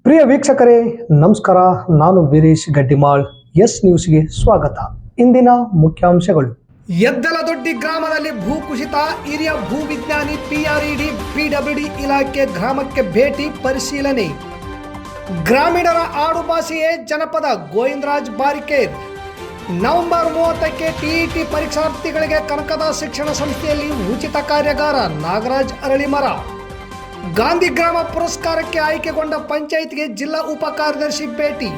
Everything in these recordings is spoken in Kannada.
ಪ್ರಿಯ ವೀಕ್ಷಕರೇ ನಮಸ್ಕಾರ. ನಾನು ವೀರೇಶ್ ಗಡ್ಡಿಮಾಳ್. ಎಸ್ ನ್ಯೂಸ್ಗೆ ಸ್ವಾಗತ. ಇಂದಿನ ಮುಖ್ಯಾಂಶಗಳು. ಯದ್ದಲದೊಡ್ಡಿ ಗ್ರಾಮದಲ್ಲಿ ಭೂಕುಸಿತ. ಹಿರಿಯ ಭೂವಿಜ್ಞಾನಿ PRED PWD ಇಲಾಖೆ ಗ್ರಾಮಕ್ಕೆ ಭೇಟಿ ಪರಿಶೀಲನೆ. ಗ್ರಾಮೀಣರ ಆಡುಭಾಷೆಯೇ ಜನಪದ. ಗೋವಿಂದರಾಜ್ ಬಾರಿಕೇರ್. ನವೆಂಬರ್ 30ಕ್ಕೆ TET ಪರೀಕ್ಷಾರ್ಥಿಗಳಿಗೆ ಕನಕದಾಸ ಶಿಕ್ಷಣ ಸಂಸ್ಥೆಯಲ್ಲಿ ಉಚಿತ ಕಾರ್ಯಾಗಾರ. ನಾಗರಾಜ್ ಅರಳಿಮರ. ಗಾಂಧಿ ಗ್ರಾಮ ಪುರಸ್ಕಾರಕ್ಕೆ ಆಯ್ಕೆಗೊಂಡ ಪಂಚಾಯತ್ಗೆ ಜಿಲ್ಲಾ ಉಪ ಕಾರ್ಯದರ್ಶಿ ಭೇಟಿ.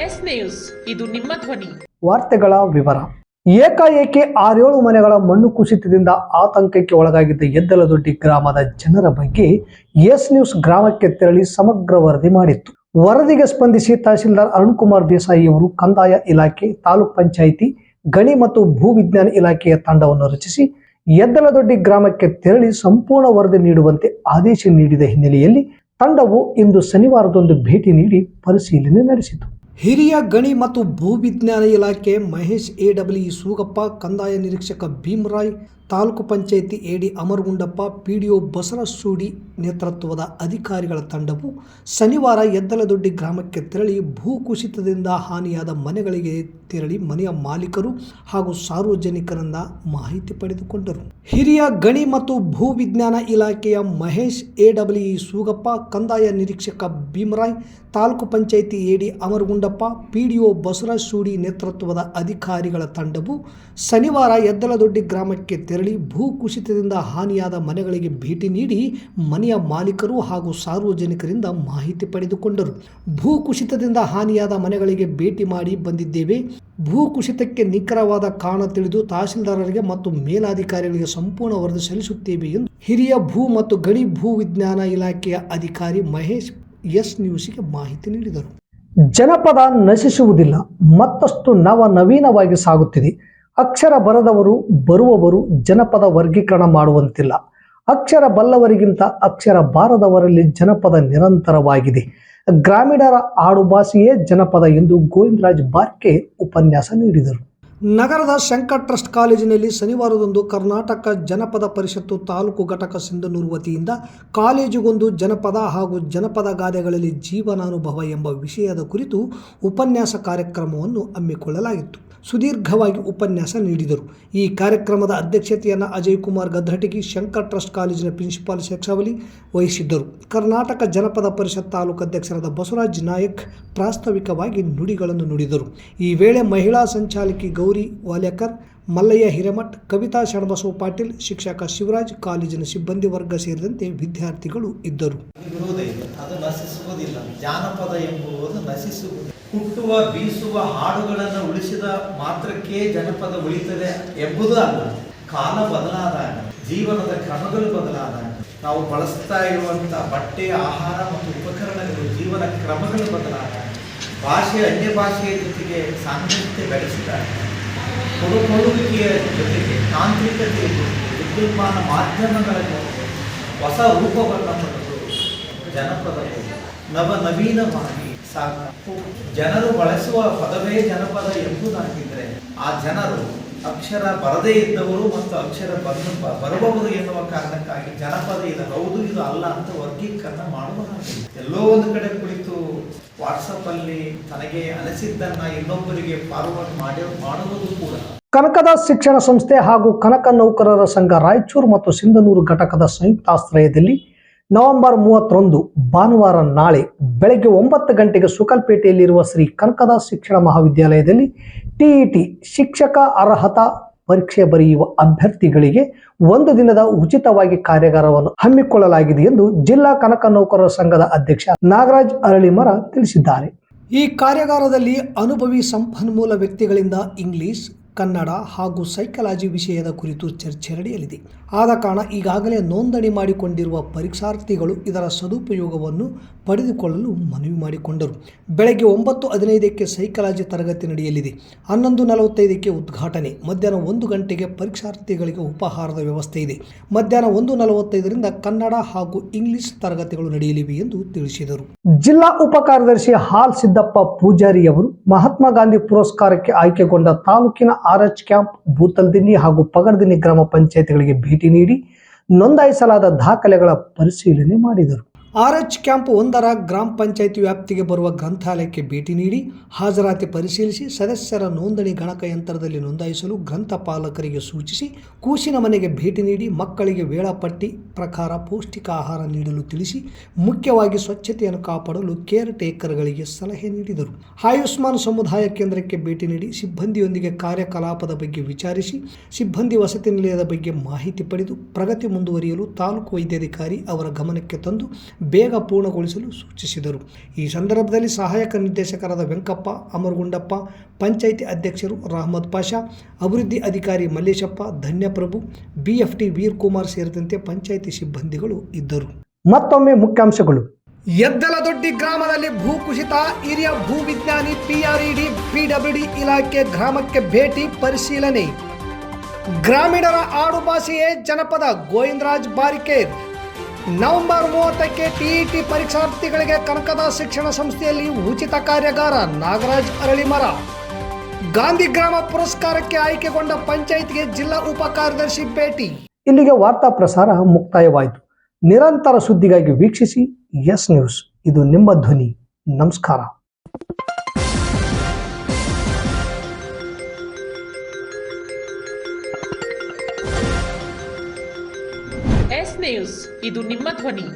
ಎಸ್ ನ್ಯೂಸ್, ಇದು ನಿಮ್ಮ ಧ್ವನಿ. ವಾರ್ತೆಗಳ ವಿವರ. ಏಕಾಏಕಿ 6-7 ಮನೆಗಳ ಮಣ್ಣು ಕುಸಿತದಿಂದ ಆತಂಕಕ್ಕೆ ಒಳಗಾಗಿದ್ದ ಯದ್ದಲದೊಡ್ಡಿ ಗ್ರಾಮದ ಜನರ ಬಗ್ಗೆ ಎಸ್ ನ್ಯೂಸ್ ಗ್ರಾಮಕ್ಕೆ ತೆರಳಿ ಸಮಗ್ರ ವರದಿ ಮಾಡಿತ್ತು. ವರದಿಗೆ ಸ್ಪಂದಿಸಿ ತಹಶೀಲ್ದಾರ್ ಅರುಣ್ಕುಮಾರ್ ದೇಸಾಯಿ ಅವರು ಕಂದಾಯ ಇಲಾಖೆ, ತಾಲೂಕ್ ಪಂಚಾಯಿತಿ, ಗಣಿ ಮತ್ತು ಭೂವಿಜ್ಞಾನ ಇಲಾಖೆಯ ತಂಡವನ್ನು ರಚಿಸಿ ಯದ್ದಲದೊಡ್ಡಿ ಗ್ರಾಮಕ್ಕೆ ತೆರಳಿ ಸಂಪೂರ್ಣ ವರದಿ ನೀಡುವಂತೆ ಆದೇಶ ನೀಡಿದ ಹಿನ್ನೆಲೆಯಲ್ಲಿ ತಂಡವು ಇಂದು ಶನಿವಾರದಂದು ಭೇಟಿ ನೀಡಿ ಪರಿಶೀಲನೆ ನಡೆಸಿತು. ಹಿರಿಯ ಗಣಿ ಮತ್ತು ಭೂವಿಜ್ಞಾನ ಇಲಾಖೆ ಮಹೇಶ್ AWE ಸೂಗಪ್ಪ, ಕಂದಾಯ ನಿರೀಕ್ಷಕ ಭೀಮರಾಯ್, ತಾಲೂಕು ಪಂಚಾಯಿತಿ AD ಅಮರಗುಂಡಪ್ಪ, PDO ಬಸವರಾಜ್ ನೇತೃತ್ವದ ಅಧಿಕಾರಿಗಳ ತಂಡವು ಶನಿವಾರ ಯದ್ದಲದೊಡ್ಡಿ ಗ್ರಾಮಕ್ಕೆ ತೆರಳಿ ಭೂಕುಸಿತದಿಂದ ಹಾನಿಯಾದ ಮನೆಗಳಿಗೆ ತೆರಳಿ ಮನೆಯ ಮಾಲೀಕರು ಹಾಗೂ ಸಾರ್ವಜನಿಕರಿಂದ ಮಾಹಿತಿ ಪಡೆದುಕೊಂಡರು. ಹಿರಿಯ ಗಣಿ ಮತ್ತು ಭೂವಿಜ್ಞಾನ ಇಲಾಖೆಯ ಮಹೇಶ್ AWE ಸೂಗಪ್ಪ, ಕಂದಾಯ ನಿರೀಕ್ಷಕ ಭೀಮರಾಯ್, ತಾಲೂಕು ಪಂಚಾಯಿತಿ AD ಅಮರಗುಂಡಪ್ಪ, PDO ಬಸವರಾಜ್ ನೇತೃತ್ವದ ಅಧಿಕಾರಿಗಳ ತಂಡವು ಶನಿವಾರ ಯದ್ದಲದೊಡ್ಡಿ ಗ್ರಾಮಕ್ಕೆ ತೆರಳಿ ಭೂಕುಸಿತದಿಂದ ಹಾನಿಯಾದ ಮನೆಗಳಿಗೆ ಭೇಟಿ ನೀಡಿ ಮನೆಯ ಮಾಲೀಕರು ಹಾಗೂ ಸಾರ್ವಜನಿಕರಿಂದ ಮಾಹಿತಿ ಪಡೆದುಕೊಂಡರು. ಭೂಕುಸಿತದಿಂದ ಹಾನಿಯಾದ ಮನೆಗಳಿಗೆ ಭೇಟಿ ಮಾಡಿ ಬಂದಿದ್ದೇವೆ. ಭೂಕುಸಿತಕ್ಕೆ ನಿಖರವಾದ ಕಾರಣ ತಿಳಿದು ತಹಶೀಲ್ದಾರರಿಗೆ ಮತ್ತು ಮೇಲಾಧಿಕಾರಿಗಳಿಗೆ ಸಂಪೂರ್ಣ ವರದಿ ಸಲ್ಲಿಸುತ್ತೇವೆ ಎಂದು ಹಿರಿಯ ಭೂ ಮತ್ತು ಗಣಿ ಭೂವಿಜ್ಞಾನ ಇಲಾಖೆಯ ಅಧಿಕಾರಿ ಮಹೇಶ್ ಎಸ್ ನ್ಯೂಸ್ಗೆ ಮಾಹಿತಿ ನೀಡಿದರು. ಜನಪದ ನಶಿಸುವುದಿಲ್ಲ, ಮತ್ತಷ್ಟು ನವೀನವಾಗಿ ಸಾಗುತ್ತಿದೆ. ಅಕ್ಷರ ಬರದವರು ಬರುವವರು ಜನಪದ ವರ್ಗೀಕರಣ ಮಾಡುವಂತಿಲ್ಲ. ಅಕ್ಷರ ಬಲ್ಲವರಿಗಿಂತ ಅಕ್ಷರ ಬಾರದವರಲ್ಲಿ ಜನಪದ ನಿರಂತರವಾಗಿದೆ. ಗ್ರಾಮೀಣರ ಆಡುಭಾಷೆಯೇ ಜನಪದ ಎಂದು ಗೋವಿಂದರಾಜ್ ಬಾರಿಕೇರ್ ಉಪನ್ಯಾಸ ನೀಡಿದರು. ನಗರದ ಶಂಕರ್ ಟ್ರಸ್ಟ್ ಕಾಲೇಜಿನಲ್ಲಿ ಶನಿವಾರದಂದು ಕರ್ನಾಟಕ ಜನಪದ ಪರಿಷತ್ತು ತಾಲೂಕು ಘಟಕ ಸಿಂಧನೂರು ವತಿಯಿಂದ ಕಾಲೇಜಿಗೊಂದು ಜನಪದ ಹಾಗೂ ಜನಪದ ಗಾದೆಗಳಲ್ಲಿ ಜೀವನಾನುಭವ ಎಂಬ ವಿಷಯದ ಕುರಿತು ಉಪನ್ಯಾಸ ಕಾರ್ಯಕ್ರಮವನ್ನು ಹಮ್ಮಿಕೊಳ್ಳಲಾಗಿತ್ತು. ಸುದೀರ್ಘವಾಗಿ ಉಪನ್ಯಾಸ ನೀಡಿದರು. ಈ ಕಾರ್ಯಕ್ರಮದ ಅಧ್ಯಕ್ಷತೆಯನ್ನು ಅಜಯ್ ಕುಮಾರ್ ಗದ್ರಟಗಿ, ಶಂಕರ್ ಟ್ರಸ್ಟ್ ಕಾಲೇಜಿನ ಪ್ರಿನ್ಸಿಪಾಲ್ ಶೇಕ್ಷಾವಲಿ ವಹಿಸಿದ್ದರು. ಕರ್ನಾಟಕ ಜನಪದ ಪರಿಷತ್ ತಾಲೂಕು ಅಧ್ಯಕ್ಷರಾದ ಬಸವರಾಜ್ ನಾಯಕ್ ಪ್ರಾಸ್ತಾವಿಕವಾಗಿ ನುಡಿಗಳನ್ನು ನುಡಿದರು. ಈ ವೇಳೆ ಮಹಿಳಾ ಸಂಚಾಲಕಿ ಗೌರಿ ವಾಲ್ಯಕರ್, ಮಲ್ಲಯ್ಯ ಹಿರೇಮಠ್, ಕವಿತಾ ಶಣಬಸವ ಪಾಟೀಲ್, ಶಿಕ್ಷಕ ಶಿವರಾಜ್, ಕಾಲೇಜಿನ ಸಿಬ್ಬಂದಿ ವರ್ಗ ಸೇರಿದಂತೆ ವಿದ್ಯಾರ್ಥಿಗಳು ಇದ್ದರು. ಅದು ನಶಿಸುವುದಿಲ್ಲ. ಜಾನಪದ ಎಂಬುದು ನಶಿಸುವುದು. ಹುಟ್ಟುವ ಬೀಸುವ ಹಾಡುಗಳನ್ನು ಉಳಿಸಿದ ಮಾತ್ರಕ್ಕೆ ಜನಪದ ಉಳಿತದೆ ಎಂಬುದು ಅಲ್ಲ. ಕಾಲ ಬದಲಾದಾಗ, ಜೀವನದ ಕ್ರಮಗಳು ಬದಲಾದಾಗ, ನಾವು ಬಳಸ್ತಾ ಇರುವಂಥ ಬಟ್ಟೆ, ಆಹಾರ ಮತ್ತು ಉಪಕರಣಗಳು, ಜೀವನ ಕ್ರಮಗಳು ಬದಲಾದಾಗ, ಭಾಷೆ ಅನ್ಯ ಭಾಷೆಯ ಜೊತೆಗೆ ಸಾಂಗತ್ಯ ಬೆಳೆಸಿದಾಗ, ಕೊಡುಕೊಳ್ಳುವಿಕೆಯ ಜೊತೆಗೆ ತಾಂತ್ರಿಕತೆಯ ಜೊತೆಗೆ ವಿದ್ಯುನ್ಮಾನ ಮಾಧ್ಯಮಗಳ ಜೊತೆಗೆ ಹೊಸ ರೂಪವನ್ನು ಪಡೆದು ಜನಪದವು ನವೀನವಾಗಿ ಸಾಕು. ಜನರು ಬಳಸುವ ಪದವೇ ಜನಪದ ಎಂಬುದಾಗಿದ್ದರೆ ಆ ಜನರು ಅಕ್ಷರ ಬರದೇ ಇದ್ದವರು ಮತ್ತು ಅಕ್ಷರ ಬರುವವರು ಎನ್ನುವ ಕಾರಣಕ್ಕಾಗಿ ಜನಪದ ಇದು ಹೌದು ಇದು ಅಲ್ಲ ಅಂತ ವರ್ಗೀಕರಣ ಮಾಡುವುದಾಗಿದೆ. ಎಲ್ಲೋ ಒಂದು ಕಡೆ ಕುಳಿತು ವಾಟ್ಸಪ್ ಅಲ್ಲಿ ತನಗೆ ಅನಿಸಿದ್ದನ್ನ ಇನ್ನೊಬ್ಬರಿಗೆ ಫಾರ್ವರ್ಡ್ ಮಾಡುವುದು ಕೂಡ. ಕನಕದಾಸ ಶಿಕ್ಷಣ ಸಂಸ್ಥೆ ಹಾಗೂ ಕನಕ ನೌಕರರ ಸಂಘ ರಾಯಚೂರು ಮತ್ತು ಸಿಂಧನೂರು ಘಟಕದ ಸಂಯುಕ್ತಾಶ್ರಯದಲ್ಲಿ ನವೆಂಬರ್ 31 ಭಾನುವಾರ ನಾಳೆ ಬೆಳಗ್ಗೆ 9 ಗಂಟೆಗೆ ಸುಕಲ್ಪೇಟೆಯಲ್ಲಿರುವ ಶ್ರೀ ಕನಕದಾಸ ಶಿಕ್ಷಣ ಮಹಾವಿದ್ಯಾಲಯದಲ್ಲಿ TET ಶಿಕ್ಷಕ ಅರ್ಹತಾ ಪರೀಕ್ಷೆ ಬರೆಯುವ ಅಭ್ಯರ್ಥಿಗಳಿಗೆ 1 ದಿನದ ಉಚಿತವಾಗಿ ಕಾರ್ಯಾಗಾರವನ್ನು ಹಮ್ಮಿಕೊಳ್ಳಲಾಗಿದೆ ಎಂದು ಜಿಲ್ಲಾ ಕನಕ ನೌಕರರ ಸಂಘದ ಅಧ್ಯಕ್ಷ ನಾಗರಾಜ್ ಅರಳಿಮರ ತಿಳಿಸಿದ್ದಾರೆ. ಈ ಕಾರ್ಯಾಗಾರದಲ್ಲಿ ಅನುಭವಿ ಸಂಪನ್ಮೂಲ ವ್ಯಕ್ತಿಗಳಿಂದ ಇಂಗ್ಲಿಷ್, ಕನ್ನಡ ಹಾಗೂ ಸೈಕಾಲಜಿ ವಿಷಯದ ಕುರಿತು ಚರ್ಚೆ ನಡೆಯಲಿದೆ. ಆದ ಕಾರಣ ಈಗಾಗಲೇ ನೋಂದಣಿ ಮಾಡಿಕೊಂಡಿರುವ ಪರೀಕ್ಷಾರ್ಥಿಗಳು ಇದರ ಸದುಪಯೋಗವನ್ನು ಪಡೆದುಕೊಳ್ಳಲು ಮನವಿ ಮಾಡಿಕೊಂಡರು. ಬೆಳಗ್ಗೆ 9:15ಕ್ಕೆ ಸೈಕಾಲಜಿ ತರಗತಿ ನಡೆಯಲಿದೆ. 11:45ಕ್ಕೆ ಉದ್ಘಾಟನೆ. ಮಧ್ಯಾಹ್ನ 1 ಗಂಟೆಗೆ ಪರೀಕ್ಷಾರ್ಥಿಗಳಿಗೆ ಉಪಹಾರದ ವ್ಯವಸ್ಥೆ ಇದೆ. ಮಧ್ಯಾಹ್ನ 1:45ರಿಂದ ಕನ್ನಡ ಹಾಗೂ ಇಂಗ್ಲಿಷ್ ತರಗತಿಗಳು ನಡೆಯಲಿವೆ ಎಂದು ತಿಳಿಸಿದರು. ಜಿಲ್ಲಾ ಉಪ ಕಾರ್ಯದರ್ಶಿ ಹಾಲ್ ಸಿದ್ದಪ್ಪ ಪೂಜಾರಿ ಅವರು ಮಹಾತ್ಮ ಗಾಂಧಿ ಪುರಸ್ಕಾರಕ್ಕೆ ಆಯ್ಕೆಗೊಂಡ ತಾಲೂಕಿನ RH ಕ್ಯಾಂಪ್, ಭೂತಲ್ದಿನ್ನಿ ಹಾಗೂ ಪಗಡ್ದಿನ್ನಿ ಗ್ರಾಮ ಪಂಚಾಯತ್ಗಳಿಗೆ ಭೇಟಿ ನೀಡಿ ನೋಂದಾಯಿಸಲಾದ ದಾಖಲೆಗಳ ಪರಿಶೀಲನೆ ಮಾಡಿದರು. RH ಕ್ಯಾಂಪ್ 1ರ ಗ್ರಾಮ ಪಂಚಾಯಿತಿ ವ್ಯಾಪ್ತಿಗೆ ಬರುವ ಗ್ರಂಥಾಲಯಕ್ಕೆ ಭೇಟಿ ನೀಡಿ ಹಾಜರಾತಿ ಪರಿಶೀಲಿಸಿ ಸದಸ್ಯರ ನೋಂದಣಿ ಗಣಕಯಂತ್ರದಲ್ಲಿ ನೋಂದಾಯಿಸಲು ಗ್ರಂಥಪಾಲಕರಿಗೆ ಸೂಚಿಸಿ ಕೂಸಿನ ಮನೆಗೆ ಭೇಟಿ ನೀಡಿ ಮಕ್ಕಳಿಗೆ ವೇಳಾಪಟ್ಟಿ ಪ್ರಕಾರ ಪೌಷ್ಟಿಕ ಆಹಾರ ನೀಡಲು ತಿಳಿಸಿ ಮುಖ್ಯವಾಗಿ ಸ್ವಚ್ಛತೆಯನ್ನು ಕಾಪಾಡಲು ಕೇರ್ ಟೇಕರ್ಗಳಿಗೆ ಸಲಹೆ ನೀಡಿದರು. ಆಯುಷ್ಮಾನ್ ಸಮುದಾಯ ಕೇಂದ್ರಕ್ಕೆ ಭೇಟಿ ನೀಡಿ ಸಿಬ್ಬಂದಿಯೊಂದಿಗೆ ಕಾರ್ಯಕಲಾಪದ ಬಗ್ಗೆ ವಿಚಾರಿಸಿ ಸಿಬ್ಬಂದಿ ವಸತಿ ನಿಲಯದ ಬಗ್ಗೆ ಮಾಹಿತಿ ಪಡೆದು ಪ್ರಗತಿ ಮುಂದುವರಿಯಲು ತಾಲೂಕು ವೈದ್ಯಾಧಿಕಾರಿ ಅವರ ಗಮನಕ್ಕೆ ತಂದು ಬೇಗ ಪೂರ್ಣಗೊಳಿಸಲು ಸೂಚಿಸಿದರು. ಈ ಸಂದರ್ಭದಲ್ಲಿ ಸಹಾಯಕ ನಿರ್ದೇಶಕರಾದ ವೆಂಕಪ್ಪ, ಅಮರಗುಂಡಪ್ಪ, ಪಂಚಾಯಿತಿ ಅಧ್ಯಕ್ಷರು ರಹಮದ್ ಪಾಷಾ, ಅಭಿವೃದ್ಧಿ ಅಧಿಕಾರಿ ಮಲ್ಲೇಶಪ್ಪ, ಧನ್ಯಪ್ರಭು, BFT ವೀರ್ಕುಮಾರ್ ಸೇರಿದಂತೆ ಪಂಚಾಯಿತಿ ಸಿಬ್ಬಂದಿಗಳು ಇದ್ದರು. ಮತ್ತೊಮ್ಮೆ ಮುಖ್ಯಾಂಶಗಳು. ಯದ್ದಲದೊಡ್ಡಿ ಗ್ರಾಮದಲ್ಲಿ ಭೂಕುಸಿತ, ಹಿರಿಯ ಭೂವಿಜ್ಞಾನಿ PRED PWD ಇಲಾಖೆ ಗ್ರಾಮಕ್ಕೆ ಭೇಟಿ ಪರಿಶೀಲನೆ. ಗ್ರಾಮೀಣರ ಆಡುಭಾಷೆಯೇ ಜನಪದ, ಗೋವಿಂದರಾಜ್ ಬಾರಿಕೇರ್. ನವೆಂಬರ್ 30ಕ್ಕೆ TET ಪರೀಕ್ಷಾರ್ಥಿಗಳಿಗೆ ಕನಕದಾಸ ಶಿಕ್ಷಣ ಸಂಸ್ಥೆಯಲ್ಲಿ ಉಚಿತ ಕಾರ್ಯಾಗಾರ. ನಾಗರಾಜ್ ಅರಳಿಮರ. ಗಾಂಧಿ ಗ್ರಾಮ ಪುರಸ್ಕಾರಕ್ಕೆ ಆಯ್ಕೆಗೊಂಡ ಪಂಚಾಯಿತಿಗೆ ಜಿಲ್ಲಾ ಉಪ ಕಾರ್ಯದರ್ಶಿ ಭೇಟಿ. ಇಲ್ಲಿಗೆ ವಾರ್ತಾ ಪ್ರಸಾರ ಮುಕ್ತಾಯವಾಯಿತು. ನಿರಂತರ ಸುದ್ದಿಗಾಗಿ ವೀಕ್ಷಿಸಿ ಎಸ್ ನ್ಯೂಸ್. ಇದು ನಿಮ್ಮ ಧ್ವನಿ. ನಮಸ್ಕಾರ. ಎಸ್ ನ್ಯೂಸ್, ಇದು ನಿಮ್ಮ ಧ್ವನಿ.